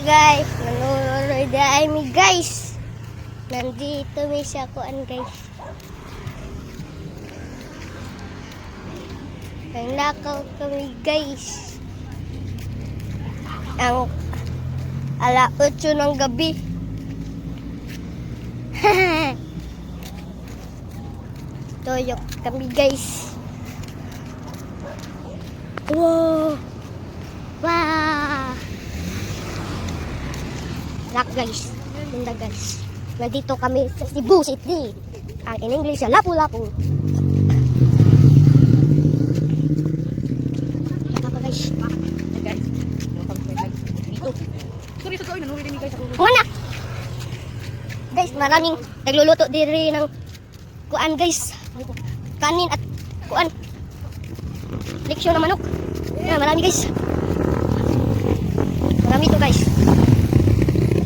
guys, nanonood kami guys. Nandito may sakuan guys. Nagnakaw kami guys. Ang 8:00 ng gabi. Toyok kami guys. Wow. Wow. Rock guys. Ganda guys. Nandito kami sa Cebu City. Ang in English ay Lapu-Lapu. Kaya pa guys. Sorry sa gawin, nanuwi din guys ako. Mana? Guys, maraming nagluluto diri ng kuan guys. Kanin at kuan. Leksyon ng manok. Yan, marami guys. Marami to guys.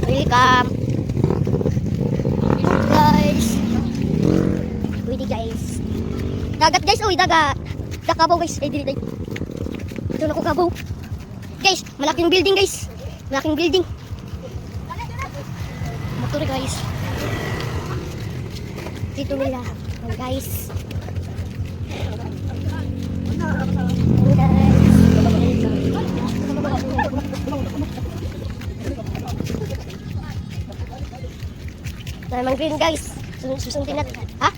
Welcome. Guys. Pwede guys. Dagat guys, uy dagat. Dakabaw guys. Ay, dili. Ito na ko kabaw. Guys, malaking building guys. Malaking building. Motor guys. Dito nila. Oh, guys. Naman green guys. Susundin natin. Ha?